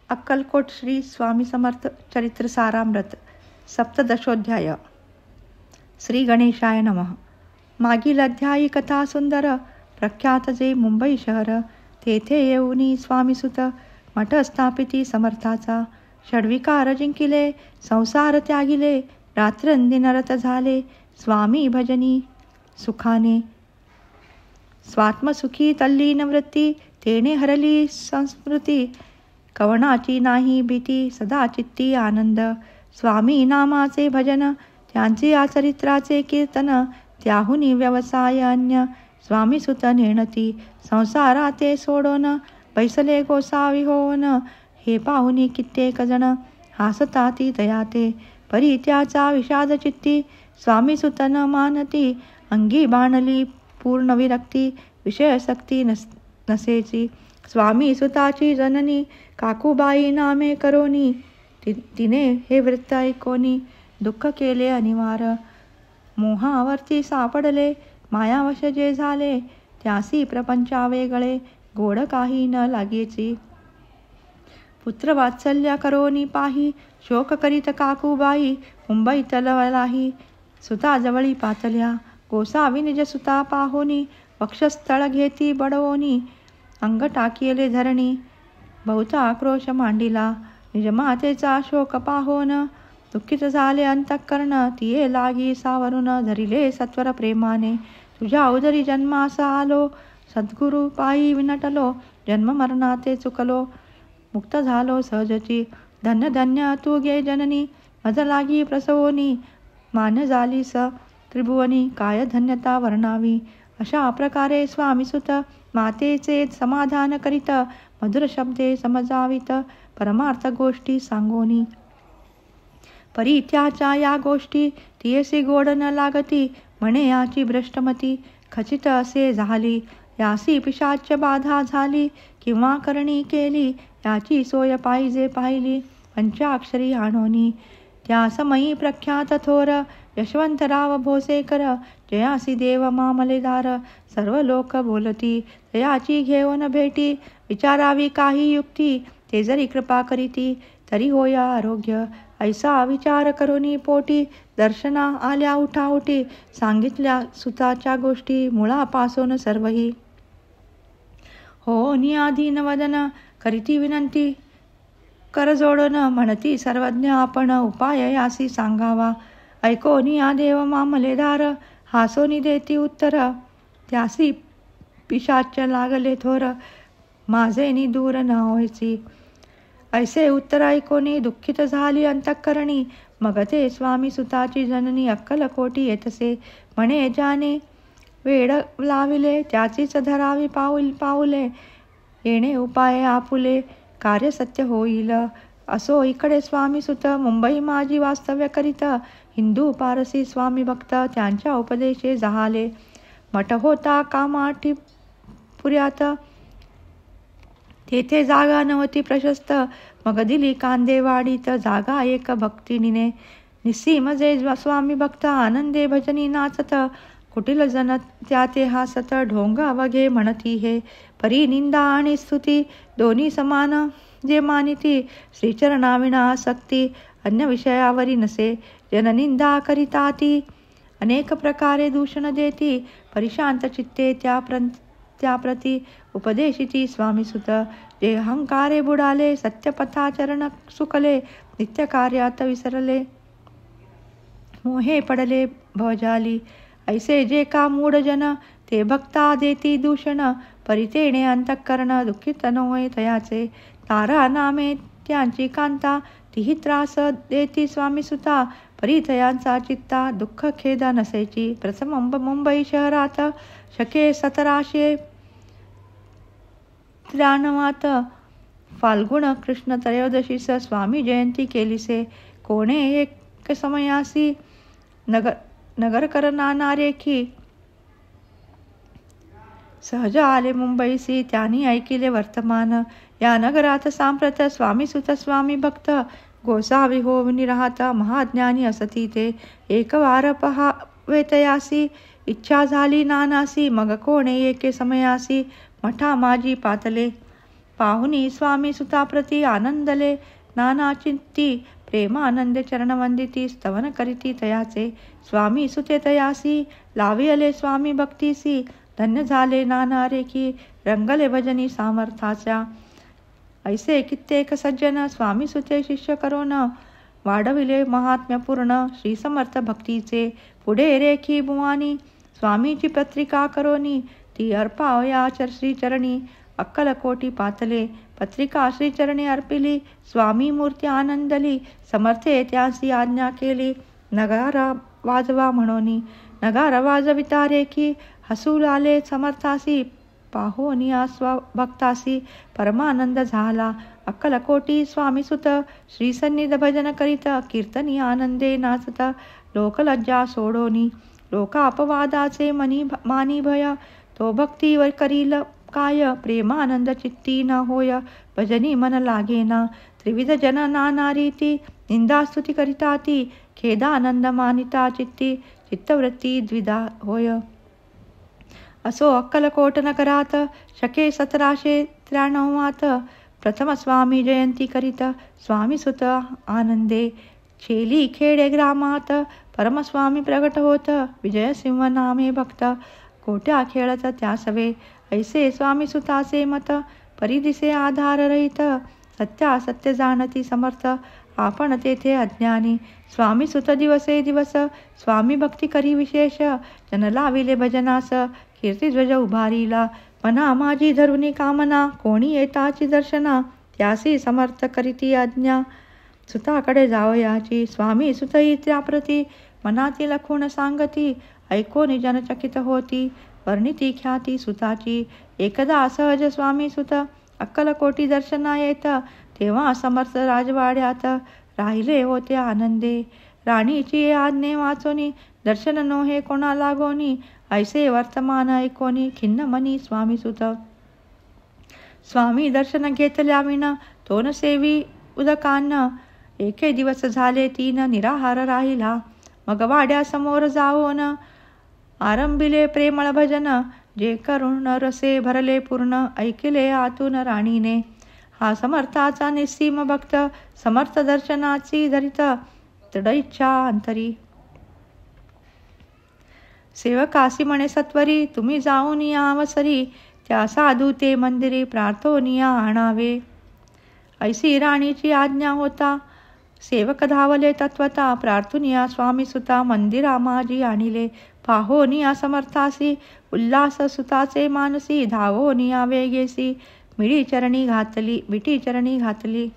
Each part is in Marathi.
अक्कलकोट श्री स्वामी समर्थ चरित्र सारामृत सप्तदशोध्याय. श्री गणेशाय नमः. मागील अध्यायी कथा सुंदर. प्रख्यात जे मुंबई शहर, तेथे येऊनी स्वामीसुत मठ स्थापिती समर्थाचा. षड्विकार जिंकिले, संसार त्यागिले, रात्रंदिनरत झाले स्वामी भजनी सुखाने. स्वात्मसुखी तल्लीन वृत्ती, तेने हरली संस्मृती. कवनाची नाही भीती, सदा चित्ती आनंद. स्वामी नामाचे भजन, त्यांचे चरित्राचे कीर्तन. त्याहुनी व्यवसाय अन्य, स्वामी सुत नेणती. संसाराते सोडोन, बैसले गोसावी होऊन. हे पाहुनी कित्येक जण, हासताती दयाते. परी त्याचा विषाद चित्ती, स्वामी सुत न मानती. अंगी बाणली पूर्ण विरक्ती, विषयशक्ती नसेची. स्वामी सुताची जननी, काकूबाई नामे करोनी. तिने हे वृत्त ऐकोनी, दुःख केले अनिवार. मोहावरती सापडले, मायावश जे झाले. त्यासी प्रपंचा वेगळे, गोड काही न लागेची. पुत्र वात्सल्य करोनी पाही, शोक करीत काकूबाई. मुंबईत लवलाही, सुताजवळी पातल्या. गोसावी निज सुता पाहोनी, वक्षस्थळ घेती बडवोनी. अंग टाकिले धरणी, बहुत आक्रोश मांडिला. निजमातेचा शोक पाहोन, दुःखित झाले अंतःकरण. तिये लागी सावरून, धरिले सत्वर प्रेमाने. तुझ्या उदरी जन्मास आलो, सद्गुरु पायी विनटलो. जन्म मरणाते चुकलो, मुक्त झालो सहजची. धन्य धन्य तू गे जननी, मज लागी प्रसवोनी. मान झालीस त्रिभुवनी, काय धन्यता वर्णावी. अशा प्रकारे स्वामीसुत मातेचे समाधान करीत, मधुर शब्दे समजावित. परमार्थ गोष्टी सांगोनी. परी त्याच्या या गोष्टी, तियेसी गोड न लागती. म्हणे याची भ्रष्टमती, खचित असे झाली. यासी पिशाच बाधा झाली, किंवा करणी केली. याची सोय पाहिजे पाहिली, पंचाक्षरी आणोनी. त्या समयी प्रख्यात थोर, यशवंतराव भोसेकर. जयासी देव मामलेदार, सर्व लोक बोलती. जयाची घेऊन भेटी, विचारावी काही युक्ती. ते जरी कृपा करीती, तरी होया आरोग्य. ऐसा विचार करोनी पोटी, दर्शना आल्या उठाउठी. सांगितल्या सुताच्या गोष्टी, मुळापासून सर्वही. हो नियाधीन वदन, करीती विनंती करजोडन. म्हणती सर्वज्ञ आपण, उपाय यासी सांगावा. ऐकोनी या देव मामलेदार, हासोनी देती उत्तर. त्यासी पिशाच लागले थोर, माझेनी दूर न होयची. ऐसे उत्तर ऐकोनी दुःखित झाली अंतःकरणी. मग ते स्वामी सुताची जननी अक्कलकोटी येतसे. म्हणे ज्याने वेड लाविले, त्याचीच धरावी पाऊले. येणे उपाय आपुले, कार्य सत्य होईल. असो इकडे स्वामी सुत, मुंबई माझी वास्तव्य करीत. हिंदू पारसी स्वामी भक्त, त्यांच्या उपदेशे जहाले. मठ होता कामाठी पुऱ्यात, तेथे जागा नव्हती प्रशस्त. मग दिली कांदेवाडीत जागा एक भक्तिनीने. निस्सीम जे स्वामी भक्त, आनंदे भजनी नाचत. कुटील जन त्याते हासत, ढोंग अवघे म्हणती हे. परी निंदा आणि स्तुती, दोन्ही समान जे मानिती. श्रीचरणाविना आसक्ती, अन्य विषयावरी नसे. जननिंदा करिता ती, अनेक प्रकारे दूषण देती. परिशांत चित्ते त्याप्रती उपदेशिती स्वामीसुत. जे अहंकारे बुडाले, सत्यपथाचरण सुकले. नित्य कार्यात विसरले, मोहे पडले भवजाली. ऐसे जे का मूढ जन, ते भक्ता देती दूषण. परितेने अंतःकरण, दुःखित नव्हे तयाचे. तारा नामे त्यांची कांता, तीही त्रास देती स्वामीसुता. परितयांचा चित्ता, दुःख खेद नसेची. प्रथम मुंबई शहरात, शके 1793 फाल्गुन कृष्ण त्रयोदशीस स्वामी जयंती केलीसे. कोणे एक समयासी नगरकर नाना रेखी. सहज आले मुंबईसी, त्यांनी ऐकिले वर्तमान. या नगरात सांप्रत स्वामीसुत स्वामी भक्त. गोसावी होऊनी राहता, महाज्ञानी असती ते. एक वार पहावे तयासी, इच्छा झाली नानासी. मग कोणे एके समयासी, मठा माझी पातले. पाहुनी स्वामी सुताप्रती आनंदले नाना चित्ती प्रेमानंदे चरणवंदिती स्तवन करीती तयाचे स्वामी सुते तयासी लावियले स्वामी भक्तीसी धन्य झाले नाना रेखी रंगले भजनी सामर्थाच्या ऐसे कित्येक सज्जन स्वामी सुते शिष्य करून वाढविले महात्म्य पूर्ण श्री समर्थ भक्तीचे पुढे रेखी बुवानी स्वामीची पत्रिका करोनी ती अर्पावया श्रीचरणी अक्कलकोटी पातले पत्रिका श्रीचरणी अर्पिली स्वामी मूर्ती आनंदली समर्थे त्यासी आज्ञा केली नगारा वाजवा म्हणोनी नगारा वाजविता रेखी हसू आले समर्थासी पाहोनिया स्वभक्तासी परमानंद झाला अक्कलकोटी स्वामी सुत श्रीसन्निध भजन करीत कीर्तनी आनंदे नाचत लोकलज्जा सोडोनी लोका अपवादाचे मानी भय तो भक्तीवर करील काय प्रेमानंद चित्ती न होय भजनी मन लागेना त्रिविध जन नाना रीती निंदास्तुती करिता ती खेदानंद मानिता चित्ती चित्तवृत्ती द्विधा होय असो अक्कलकोट नगरात शके 1793 प्रथम स्वामी जयंती करीत स्वामी सुत आनंदे छेली खेडे ग्रामात परमस्वामी प्रगट होत विजयसिंह नामे भक्त कोट्या खेळत त्या सवे ऐसे स्वामी सुताचे मत परिदिसे आधार रहित सत्य जाणती समर्थ आपण तेथे अज्ञानी स्वामी सुत दिवसे दिवस स्वामी भक्ती करी विशेष जन लाविले भजनास कीर्तिध्वज उभारीला मना माझी धरुनी कामना कोणी येताची दर्शना त्यासी समर्थ करीती आज्ञा सुताकडे जावयाची स्वामी सुतई त्याप्रती मनातील खूण सांगती ऐकोनी जनचकित होती वर्णिती ख्याती सुताची एकदा सहज स्वामी सुत अक्कलकोटी दर्शना येत तेव्हा समर्थ राजवाड्यात राहिले होते आनंदे राणीची आज्ञे वाचोनी दर्शन नोहे कोणा लागोनी ऐसे वर्तमान ऐकोनी खिन्न मनी स्वामी सुत स्वामी दर्शन घेतल्या विना तोन सेवी उदकान्न एके दिवस झाले 3 निराहार राहिला मग वाड्यासमोर जावोन आरंभिले प्रेमळ भजन जे करुण रसे भरले पूर्ण ऐकले आतून राणीने हा समर्थाचा निस्सीम भक्त समर्थ दर्शनाची धरित दृढ इच्छा अंतरी सेवकासी म्हणे सत्वरी तुम्ही जाऊन या अवसरी त्या साधू ते मंदिरी प्रार्थोनिया आणावे ऐसी राणीची आज्ञा होता सेवक धावले तत्वता प्रार्थुनिया स्वामी सुता मंदिरा माझी आणिले पाहोनिया समर्थासी उल्हास सुताचे मानसी धावोनिया वेगेसी मिठी चरणी घातली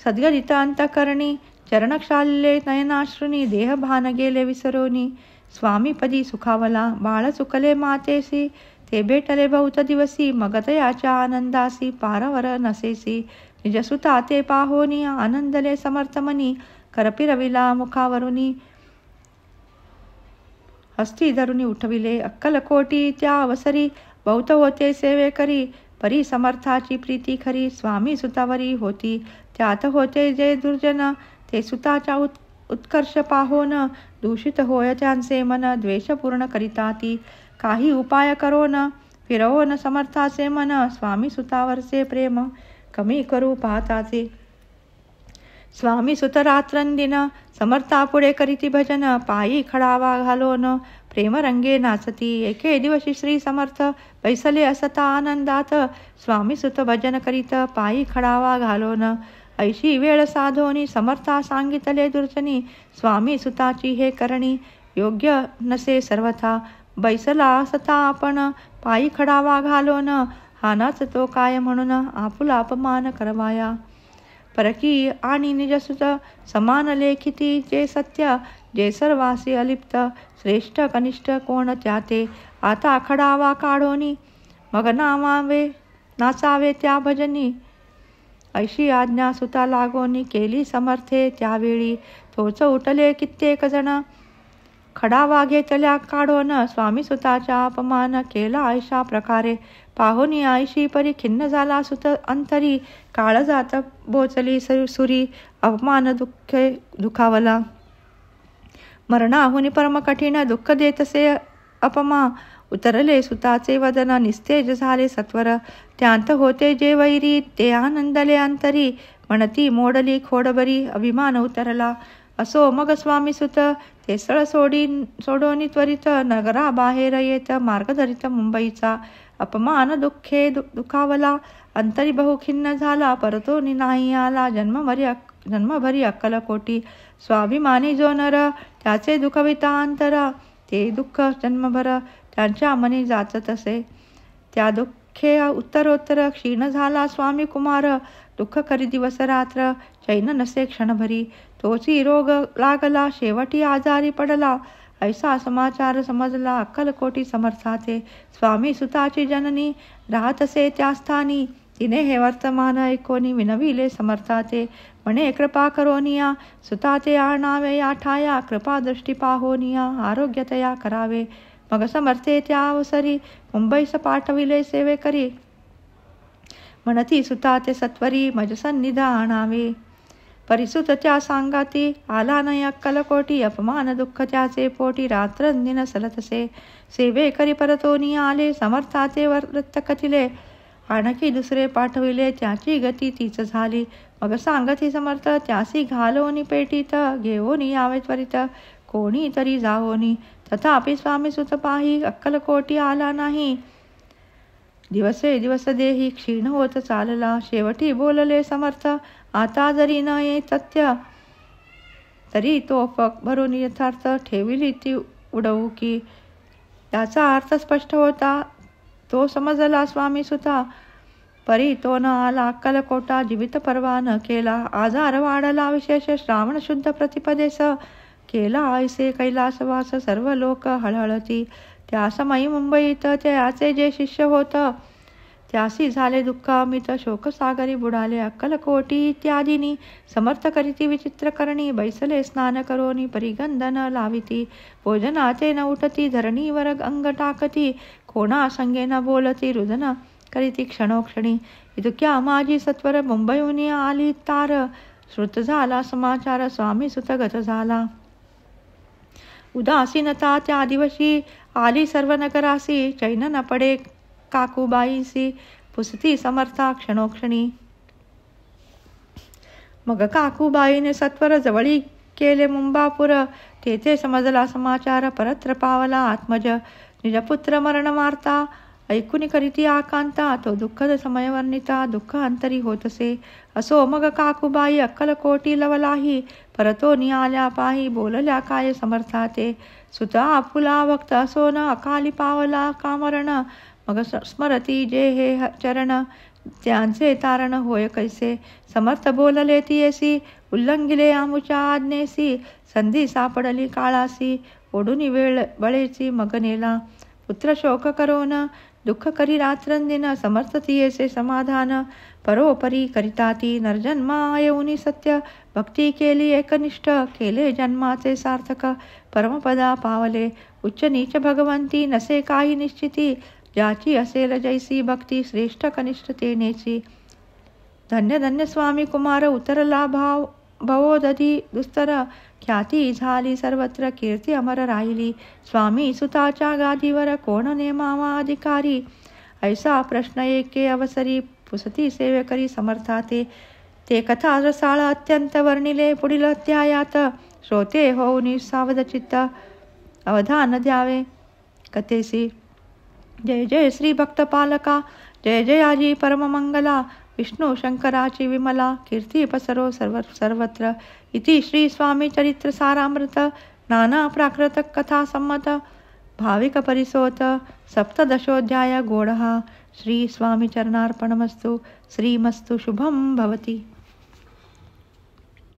सद्गदित अंतकरणी चरणक्षाल्ले नयनाश्रुनी देहभान गेले विसरोनी स्वामीपदी सुखावला बाळ चुकले मातेसी ते भेटले बहुत दिवसी मग तयाच्या आनंदासी पारवर नसेसी निजसुता ते पाहोनी आनंदले समर्थमनी करपिरविला मुखावरुनी हस्ती धरुनी उठविले अक्कलकोटी त्या अवसरी बहुत होते सेवे करी परी समर्थाची प्रीती खरी स्वामी सुतावरी होती त्यात होते जे दुर्जन ते सुताच्या उत्कर्ष पाहोन दूषित होय त्यांचे मन द्वेषपूर्ण करिता ती काही उपाय करोन फिरवोन समर्थाचे मन स्वामी सुतावरचे प्रेम कमी करू पाहताचे स्वामी सुत रात्रंदिन समर्था पुढे करीती भजन पायी खडावा घालोन प्रेमरंगे नाचती एके दिवशी श्री समर्थ बैसले असता आनंदात स्वामी सुत भजन करीत पायी खडावा घालोन ऐशी वेळ साधोनी समर्था सांगितले दुर्जनी स्वामी सुताची हे करणी योग्य नसे सर्वथा बैसला असता आपण पायी खडावा घालोन हा नाचतो काय म्हणून आपुला अपमान करवाया परकी आणि निजसुत समान लेखिती जे सत्य जे सर्वासी अलिप्त श्रेष्ठ कनिष्ठ कोण त्याते आता खडावा काढोनी मग नाचावे त्या भजनी ऐशी आज्ञा सुता लागोनी केली समर्थे त्यावेळी तोच उठले कित्येक जण खडावा घेतल्या काढोन स्वामी सुताचा अपमान केला ऐशा प्रकारे पाहुनी ऐशी परी खिन्न झाला सुत अंतरी काळजात बोचली सुरी अपमान दुखावला मरणाहुनी परम कठीण दुःख देतसे अपमा उतरले सुताचे वदन, निस्तेज झाले सत्वर. त्यांत होते जे वैरी, ते आनंदले अंतरी. म्हणती मोडली खोडबरी, अभिमान उतरला. असो मग स्वामी सुत, ते स्थळ सोडोनी त्वरित. नगरा बाहेर येत, मार्ग धरित मुंबईचा. अपमान दुःखे दुखावला, अंतरी बहुखिन्न झाला. परतोनी नाही आला, जन्मभरी अक्कलकोटी. स्वाभिमानी जो नर, त्याचे दुखविता अंतर. ते दुःख जन्मभर त्यांच्या मनी जात तसे. त्या दुःखे उत्तरोत्तर क्षीण झाला स्वामी कुमार. दुःख करी दिवस रात्र, चैन नसे क्षणभरी. तोची रोग लागला, शेवटी आजारी पडला. ऐसा समाचार समजला अक्कलकोटी समर्थाचे. स्वामी सुताची जननी राहतसे त्या स्थानी. तिने हे वर्तमान ऐकोनी विनविले समर्थाते. म्हणे कृपा करोनिया, सुताते आणावे या ठाया. कृपा दृष्टी पाहोनिया, आरोग्यतया करावे. मग समर्थे त्या अवसरी, मुंबईस पाठविले सेवे करी. म्हणती सुताते सत्वरी, मज सन्निध आणावे. परिसुत त्या सांगाती, आला नाही अक्कलकोटी. अपमान दुःख त्याचे पोटी, रात्रंदिन सलतसे. सेवे करी परतोनी आले, समर्थाचे वृत्त कथिले. आणखी दुसरे पाठविले, त्याची गती तीच झाली. मग सांगती समर्थ, त्यासी घालोनी पेटीत. घेऊनी यावे त्वरित, कोणी तरी जाओनी. तथापि स्वामी सुत पाही, अक्कलकोटी आला नाही. दिवसे दिवस देही क्षीण होत चालला. शेवटी बोलले समर्थ, आता जरी न ये तथ्य, तरी तो भरून यथार्थ ठेविली ती उडवू की. त्याचा अर्थ स्पष्ट होता, तो समजला स्वामी सुता. परी तो न आला अक्कलकोटा, जीवित परवा न केला. आजार वाढला विशेष, श्रावण शुद्ध प्रतिपदेस. केला ऐसे कैलासवास, सर्व लोक हळहळती. त्या समयी मुंबईत त्याचे जे शिष्य होत, त्यासी झाले दुःख अमित. शोकसागरी बुडाले अक्कलकोटी इत्यादीनी. समर्थ करीती विचित्र करणी, बैसले स्नान करोनी. परिगंधन लाविती, भोजनाचे न उठती. धरणीवर अंग टाकती, कोणा संगे न बोलती. रुदन करीती क्षणोक्षणी. इतक्या माझी सत्वर, मुंबईहून आली तार. श्रुत झाला समाचार, स्वामी सुतगत झाला. उदासीनता त्या दिवशी, आली सर्व नगरासी. चैन न पडे काकूबाईसी, पुसती समर्था क्षणोक्षणी. मग काकूबाईने सत्वर जवळी केले मुंबापूर. तेथे समजला समाचार, परत्र पावला आत्मज. निजपुत्र मरण मारता, ऐकुनी करीती आकांता. तो दुःखद समय वर्णिता, दुःख अंतरी होतसे. असो मग काकूबाई अक्कलकोटी लवलाही. परतोनी आल्या पाही, बोलल्या काय समर्थाते. सुता आपुला भक्त असो न, अकाली पावला कामरण. मग स्मरती जे हे चरण, त्यांचे तारण होय कैसे. समर्थ बोलले तियेसी, उल्लंघिले आमुच्या आज्ञेसी. संधी सापडली काळासी, ओढुनी बळेची मग नेला. पुत्र शोक करोन, दुःख करी रात्रंदिन. समर्थ तियेसे समाधान, परोपरी करिताती. नरजन्मा येऊनी सत्य, भक्ती केली एकनिष्ठ. केले जन्माचे सार्थक, परमपदा पावले. उच्च नीच भगवंती, नसे काही निश्चिती. ज्याची असेल जैसी भक्ती, श्रेष्ठ कनिष्ठ तेनेची. धन्य धन्य स्वामी कुमार, उतरला भवोदधी दुस्तर. ख्याती झाली सर्वत्र, कीर्ती अमर राहिली. स्वामी सुताच्या गादीवर, कोण नेमावा अधिकारी. ऐसा प्रश्न एके अवसरी, पुसती सेवे करी समर्थाते. ते कथा रसाळ अत्यंत वर्णिले पुढील अध्यायात. श्रोते होऊनी सावधचित्त, अवधान द्यावे कथेसी. जय जय श्री भक्तपालका, जय जयाजी परममंगला. विष्णू शंकराची विमला, कीर्ती पसरो सर्वत्र. इति श्री स्वामी चरित्र सारामृत, नाना प्राकृत कथा संमत. भाविक परिसोत, सप्तदशोऽध्याय गोडः. श्री स्वामी चरणार्पणमस्तु. श्रीमस्तु शुभं भवति.